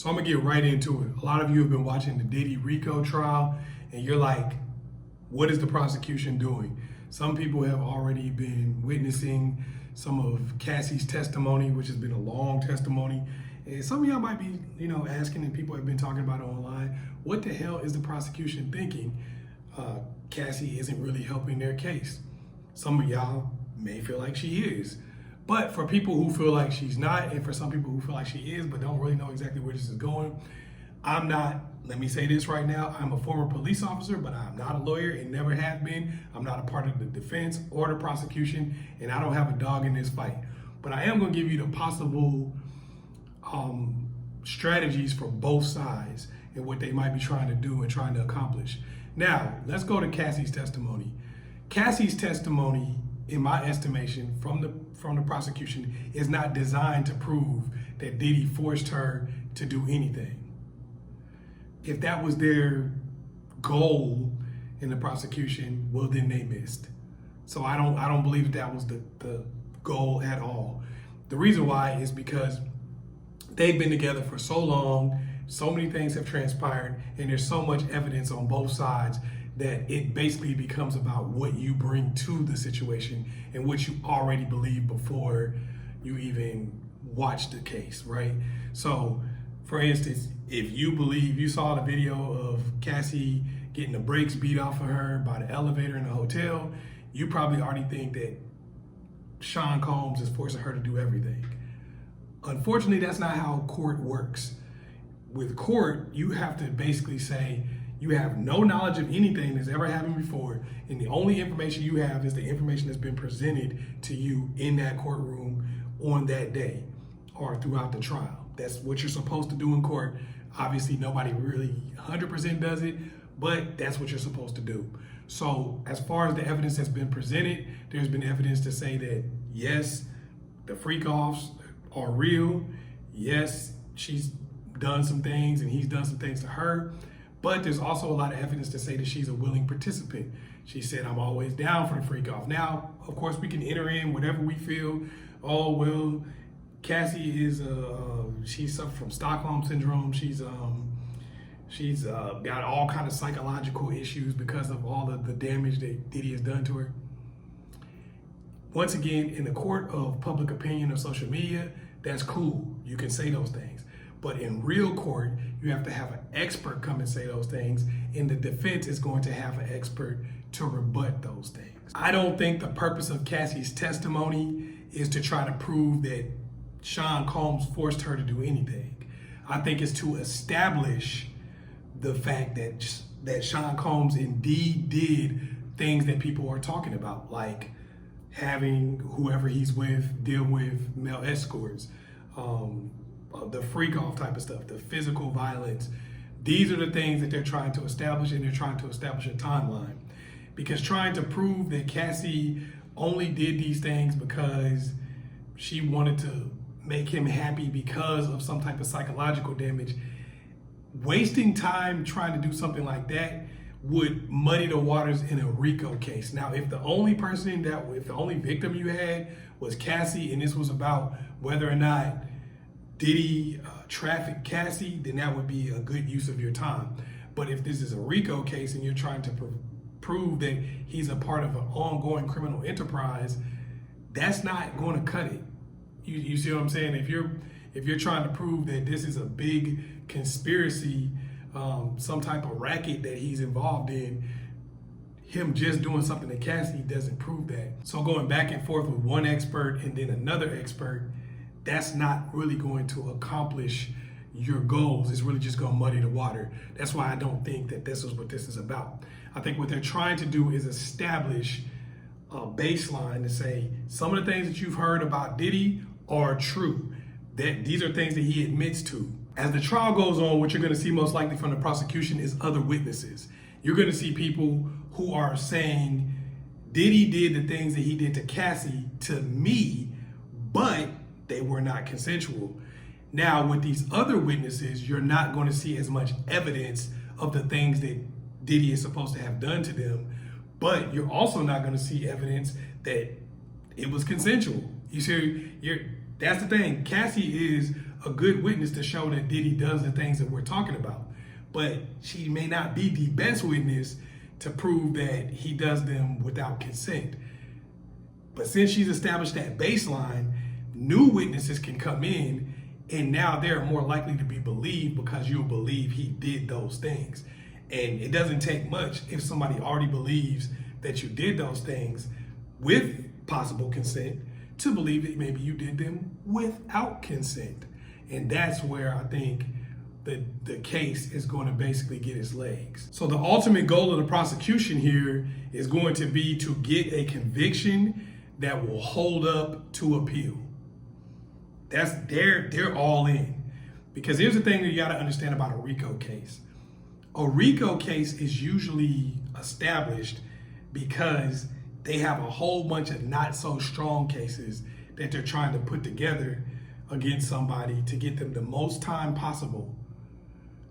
So I'm gonna get right into it. A lot of you have been watching the Diddy Rico trial and you're like, what is the prosecution doing? Some people have already been witnessing some of Cassie's testimony, which has been a long testimony. And some of y'all might be, asking, and people have been talking about it online, what the hell is the prosecution thinking? Cassie isn't really helping their case. Some of y'all may feel like she is. But for people who feel like she's not, and for some people who feel like she is, but don't really know exactly where this is going, I'm not, let me say this right now, I'm a former police officer, but I'm not a lawyer and never have been. I'm not a part of the defense or the prosecution, and I don't have a dog in this fight. But I am gonna give you the possible strategies for both sides and what they might be trying to do and trying to accomplish. Now, let's go to Cassie's testimony. Cassie's testimony, in my estimation, from the prosecution, is not designed to prove that Diddy forced her to do anything. If that was their goal in the prosecution, well, then they missed. So I don't believe that was the goal at all. The reason why is because they've been together for so long, so many things have transpired, and there's so much evidence on both sides that it basically becomes about what you bring to the situation and what you already believe before you even watch the case, right? So, for instance, if you believe, you saw the video of Cassie getting the brakes beat off of her by the elevator in the hotel, you probably already think that Sean Combs is forcing her to do everything. Unfortunately, that's not how court works. With court, you have to basically say, you have no knowledge of anything that's ever happened before, and the only information you have is the information that's been presented to you in that courtroom on that day or throughout the trial. That's what you're supposed to do in court. Obviously, nobody really 100% does it, but that's what you're supposed to do. So as far as the evidence that's been presented, there's been evidence to say that, yes, the freak-offs are real. Yes, she's done some things and he's done some things to her. But there's also a lot of evidence to say that she's a willing participant. She said, I'm always down for the freak off. Now, of course, we can enter in whatever we feel. Oh, well, Cassie is, she suffered from Stockholm syndrome. She's got all kind of psychological issues because of all of the damage that Diddy has done to her. Once again, in the court of public opinion or social media, that's cool. You can say those things. But in real court, you have to have an expert come and say those things, and the defense is going to have an expert to rebut those things. I don't think the purpose of Cassie's testimony is to try to prove that Sean Combs forced her to do anything. I think it's to establish the fact that Sean Combs indeed did things that people are talking about, like having whoever he's with deal with male escorts, the freak-off type of stuff, the physical violence. These are the things that they're trying to establish, and they're trying to establish a timeline. Because trying to prove that Cassie only did these things because she wanted to make him happy because of some type of psychological damage, wasting time trying to do something like that would muddy the waters in a Rico case. Now, if the only victim you had was Cassie, and this was about whether or not Diddy trafficked Cassie, then that would be a good use of your time. But if this is a Rico case and you're trying to prove that he's a part of an ongoing criminal enterprise, that's not going to cut it. You see what I'm saying? If you're trying to prove that this is a big conspiracy, some type of racket that he's involved in, him just doing something to Cassie doesn't prove that. So going back and forth with one expert and then another expert, that's not really going to accomplish your goals. It's really just going to muddy the water. That's why I don't think that this is what this is about. I think what they're trying to do is establish a baseline to say some of the things that you've heard about Diddy are true. That these are things that he admits to. As the trial goes on, what you're going to see most likely from the prosecution is other witnesses. You're going to see people who are saying Diddy did the things that he did to Cassie to me, but they were not consensual. Now, with these other witnesses, you're not going to see as much evidence of the things that Diddy is supposed to have done to them, but you're also not going to see evidence that it was consensual. You see, that's the thing. Cassie is a good witness to show that Diddy does the things that we're talking about. But she may not be the best witness to prove that he does them without consent. But since she's established that baseline, new witnesses can come in, and now they're more likely to be believed because you'll believe he did those things. And it doesn't take much if somebody already believes that you did those things with possible consent to believe that maybe you did them without consent. And that's where I think the case is going to basically get its legs. So the ultimate goal of the prosecution here is going to be to get a conviction that will hold up to appeal. They're all in. Because here's the thing that you got to understand about a RICO case. A RICO case is usually established because they have a whole bunch of not so strong cases that they're trying to put together against somebody to get them the most time possible.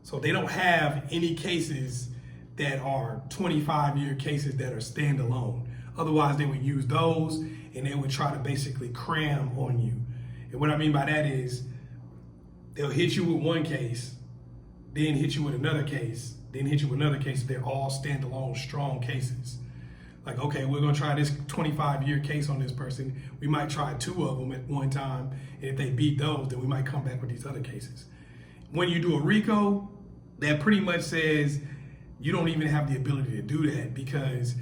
So they don't have any cases that are 25-year cases that are standalone. Otherwise, they would use those and they would try to basically cram on you. And what I mean by that is they'll hit you with one case, then hit you with another case, then hit you with another case. They're all standalone, strong cases. Like, okay, we're gonna try this 25-year case on this person. We might try 2 of them at one time, and if they beat those, then we might come back with these other cases. When you do a RICO, that pretty much says you don't even have the ability to do that, because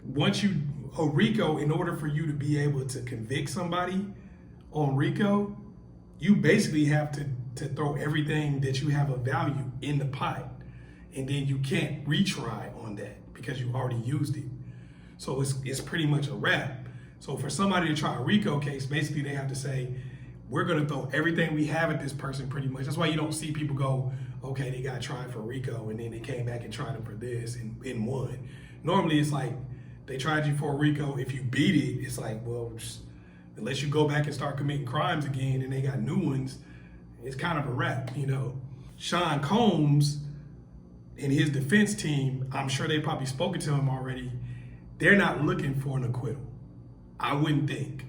a RICO, in order for you to be able to convict somebody on RICO, you basically have to throw everything that you have of value in the pot, and then you can't retry on that because you already used it. So it's pretty much a wrap. So for somebody to try a RICO case, basically they have to say, we're gonna throw everything we have at this person pretty much. That's why you don't see people go, okay, they got tried for RICO and then they came back and tried them for this and won. Normally it's like, they tried you for a RICO. If you beat it, it's like, well, just, unless you go back and start committing crimes again and they got new ones, it's kind of a wrap, you know. Sean Combs and his defense team, I'm sure they probably spoken to him already. They're not looking for an acquittal. I wouldn't think.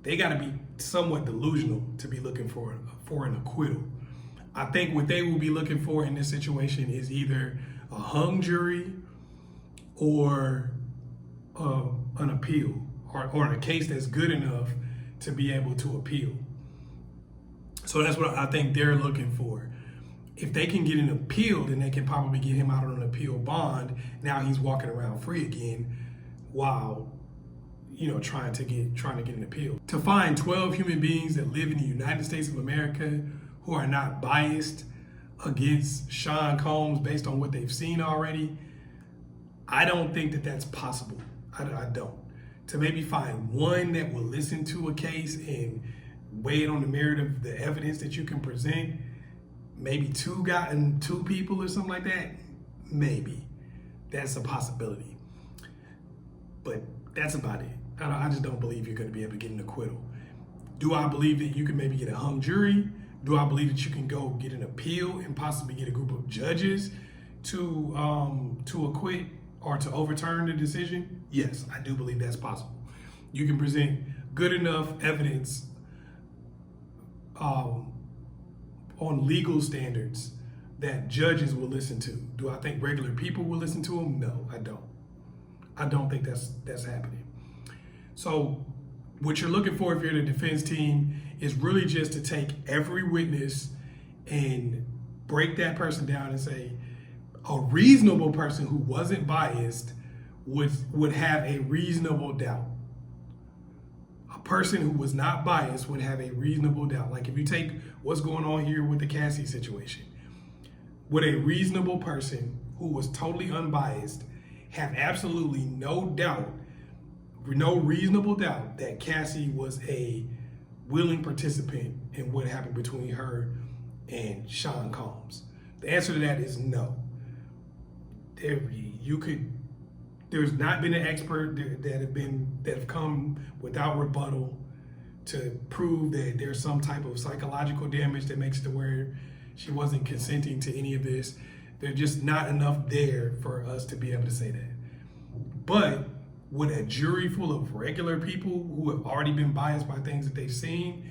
They got to be somewhat delusional to be looking for an acquittal. I think what they will be looking for in this situation is either a hung jury or an appeal, or a case that's good enough to be able to appeal. So that's what I think they're looking for. If they can get an appeal, then they can probably get him out on an appeal bond. Now he's walking around free again while, you know, trying to get an appeal. To find 12 human beings that live in the United States of America who are not biased against Sean Combs based on what they've seen already, I don't think that that's possible. I don't. To maybe find one that will listen to a case and weigh it on the merit of the evidence that you can present, maybe two people or something like that, maybe. That's a possibility. But that's about it. I just don't believe you're going to be able to get an acquittal. Do I believe that you can maybe get a hung jury? Do I believe that you can go get an appeal and possibly get a group of judges to acquit or to overturn the decision? Yes, I do believe that's possible. You can present good enough evidence on legal standards that judges will listen to. Do I think regular people will listen to them? No, I don't. I don't think that's happening. So what you're looking for if you're the defense team is really just to take every witness and break that person down and say, a reasonable person who wasn't biased would have a reasonable doubt. A person who was not biased would have a reasonable doubt. Like if you take what's going on here with the Cassie situation, would a reasonable person who was totally unbiased have absolutely no doubt, no reasonable doubt that Cassie was a willing participant in what happened between her and Sean Combs? The answer to that is no. There's not been an expert that have come without rebuttal to prove that there's some type of psychological damage that makes it to where she wasn't consenting to any of this. There's just not enough there for us to be able to say that. But would a jury full of regular people who have already been biased by things that they've seen,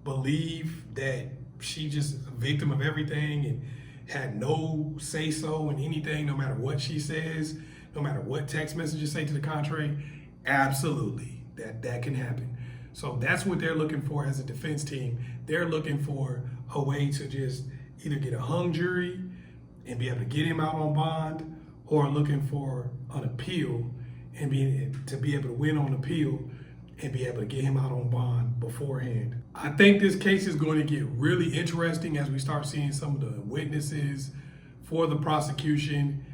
believe that she just a victim of everything and had no say so in anything, no matter what she says, no matter what text messages say to the contrary, absolutely, that can happen. So that's what they're looking for as a defense team. They're looking for a way to just either get a hung jury and be able to get him out on bond, or looking for an appeal and be able to win on appeal and be able to get him out on bond beforehand. I think this case is going to get really interesting as we start seeing some of the witnesses for the prosecution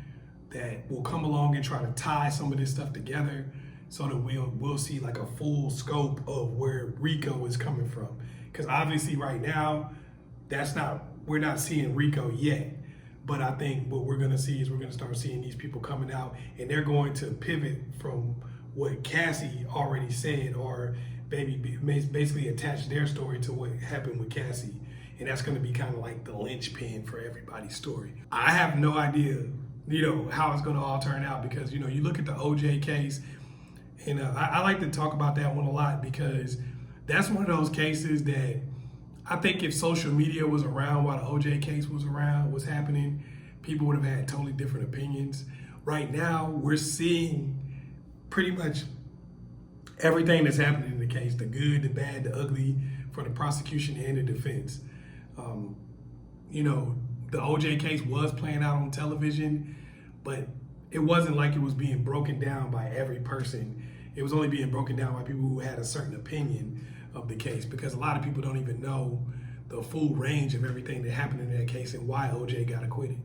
that will come along and try to tie some of this stuff together so that we'll see like a full scope of where Rico is coming from. Because obviously right now, we're not seeing Rico yet. But I think what we're gonna see is we're gonna start seeing these people coming out, and they're going to pivot from what Cassie already said, or basically attach their story to what happened with Cassie. And that's gonna be kind of like the linchpin for everybody's story. I have no idea, how it's gonna all turn out, because, you look at the OJ case, and I like to talk about that one a lot, because that's one of those cases that I think if social media was around while the OJ case was happening, people would have had totally different opinions. Right now, we're seeing pretty much everything that's happening in the case, the good, the bad, the ugly, for the prosecution and the defense. The OJ case was playing out on television, but it wasn't like it was being broken down by every person. It was only being broken down by people who had a certain opinion of the case, because a lot of people don't even know the full range of everything that happened in that case and why OJ got acquitted.